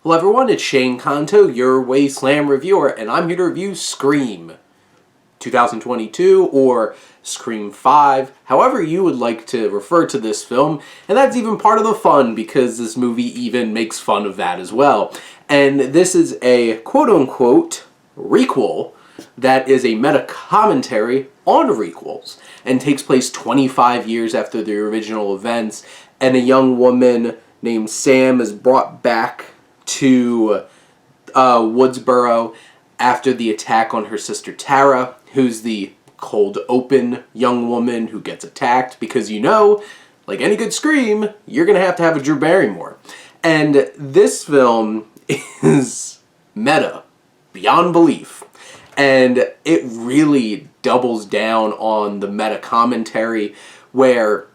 Hello everyone, it's Shane Kanto, your Wasteland reviewer, and I'm here to review Scream 2022 or Scream 5, however you would like to refer to this film, and that's even part of the fun because this movie even makes fun of that as well. And this is a quote-unquote requel that is a meta-commentary on requels and takes place 25 years after the original events, and a young woman named Sam is brought back to Woodsboro after the attack on her sister Tara, who's the cold open young woman who gets attacked because, you know, like any good Scream, you're going to have a Drew Barrymore. And this film is meta beyond belief. And it really doubles down on the meta commentary where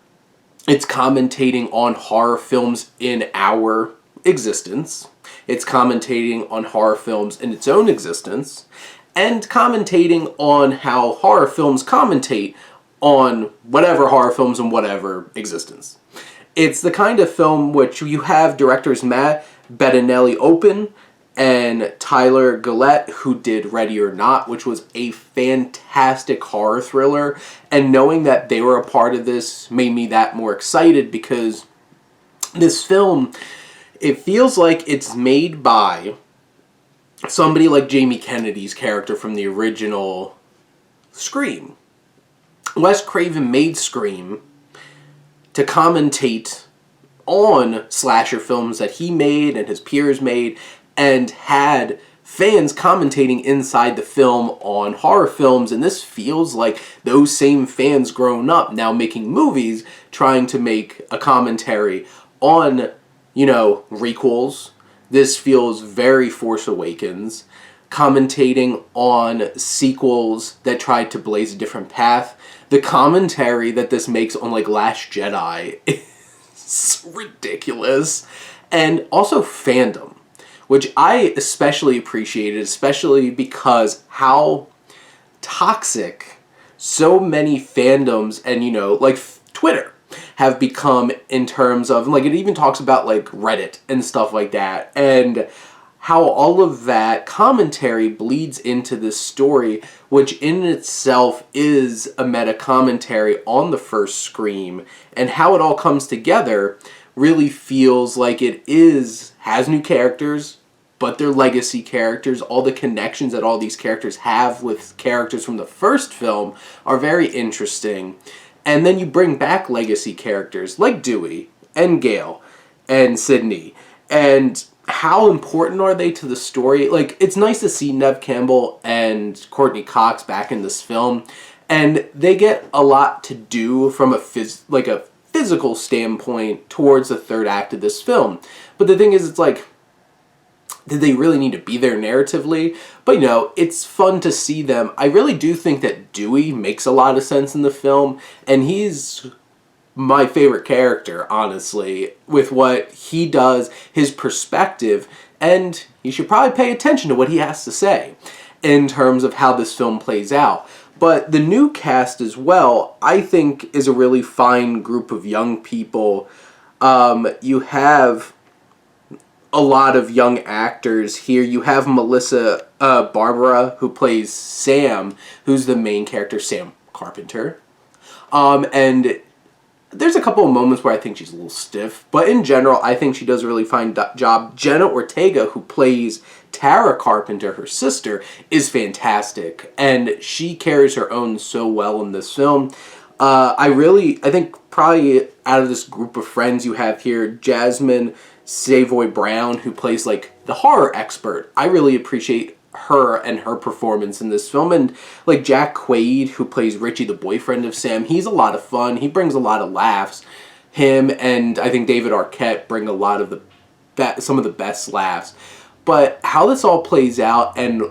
it's commentating on horror films in our existence. It's commentating on horror films in its own existence, and commentating on how horror films commentate on whatever horror films in whatever existence. It's the kind of film which you have directors Matt Bellitelli-Olpin and Tyler Gillett, who did Ready or Not, which was a fantastic horror thriller, and knowing that they were a part of this made me that more excited because this film, it feels like it's made by somebody like Jamie Kennedy's character from the original Scream. Wes Craven made Scream to commentate on slasher films that he made and his peers made, and had fans commentating inside the film on horror films, and this feels like those same fans grown up now making movies trying to make a commentary on, you know, requels. This feels very Force Awakens, commentating on sequels that tried to blaze a different path. The commentary that this makes on, like, Last Jedi is ridiculous. And also fandom, which I especially appreciated, especially because how toxic so many fandoms and, you know, like Twitter have become in terms of, like, it even talks about, like, Reddit and stuff like that, and how all of that commentary bleeds into this story, which in itself is a meta commentary on the first Scream, and how it all comes together really feels like it has new characters, but they're legacy characters. All the connections that all these characters have with characters from the first film are very interesting. And then you bring back legacy characters like Dewey and Gale and Sidney. And how important are they to the story? Like, it's nice to see Neve Campbell and Courtney Cox back in this film. And they get a lot to do from a physical standpoint towards the third act of this film. But the thing is, it's like, did they really need to be there narratively? But, you know, it's fun to see them. I really do think that Dewey makes a lot of sense in the film, and he's my favorite character, honestly, with what he does, his perspective, and you should probably pay attention to what he has to say in terms of how this film plays out. But the new cast as well, I think, is a really fine group of young people. You have a lot of young actors here. You have Melissa Barrera, who plays Sam, who's the main character, Sam Carpenter. And there's a couple of moments where I think she's a little stiff, but in general, I think she does a really fine job. Jenna Ortega, who plays Tara Carpenter, her sister, is fantastic, and she carries her own so well in this film. I think probably out of this group of friends you have here, Jasmin Savoy Brown, who plays, like, the horror expert. I really appreciate her and her performance in this film. And, like, Jack Quaid, who plays Richie, the boyfriend of Sam, he's a lot of fun. He brings a lot of laughs. Him and I think David Arquette bring a lot of some of the best laughs. But how this all plays out and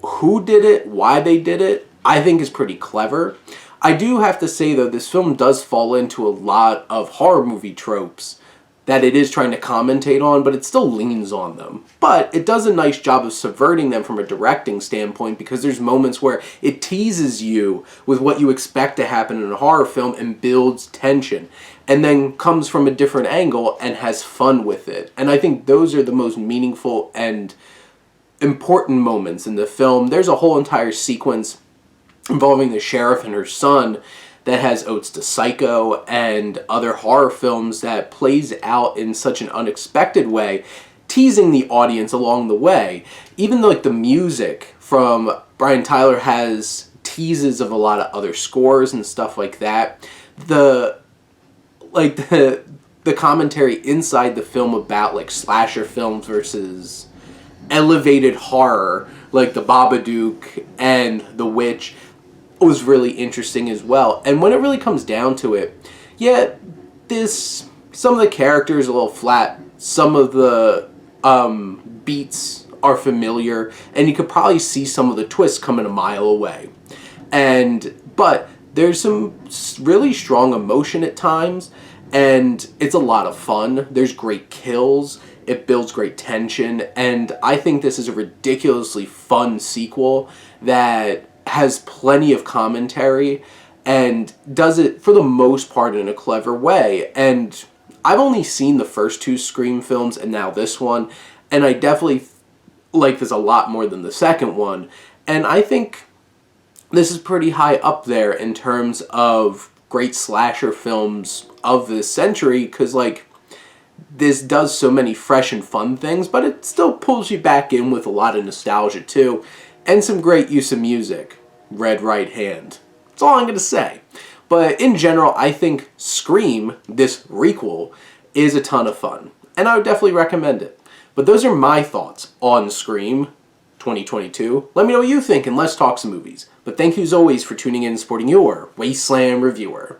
who did it, why they did it, I think is pretty clever. I do have to say, though, this film does fall into a lot of horror movie tropes that it is trying to commentate on, but it still leans on them. But it does a nice job of subverting them from a directing standpoint, because there's moments where it teases you with what you expect to happen in a horror film and builds tension, and then comes from a different angle and has fun with it. And I think those are the most meaningful and important moments in the film. There's a whole entire sequence involving the sheriff and her son that has odes to Psycho and other horror films that plays out in such an unexpected way, teasing the audience along the way. Even like the music from Brian Tyler has teases of a lot of other scores and stuff like that. The commentary inside the film about like slasher films versus elevated horror, like The Babadook and The Witch, was really interesting as well. And when it really comes down to it, yeah, some of the characters are a little flat, some of the beats are familiar, and you could probably see some of the twists coming a mile away. But there's some really strong emotion at times, and it's a lot of fun. There's great kills, it builds great tension, and I think this is a ridiculously fun sequel that has plenty of commentary and does it for the most part in a clever way. And I've only seen the first two Scream films and now this one, and I definitely like this a lot more than the second one. And I think this is pretty high up there in terms of great slasher films of this century, because like this does so many fresh and fun things, but it still pulls you back in with a lot of nostalgia too. And some great use of music. Red Right Hand. That's all I'm going to say. But in general, I think Scream, this requel, is a ton of fun. And I would definitely recommend it. But those are my thoughts on Scream 2022. Let me know what you think, and let's talk some movies. But thank you as always for tuning in and supporting your Wasteland reviewer.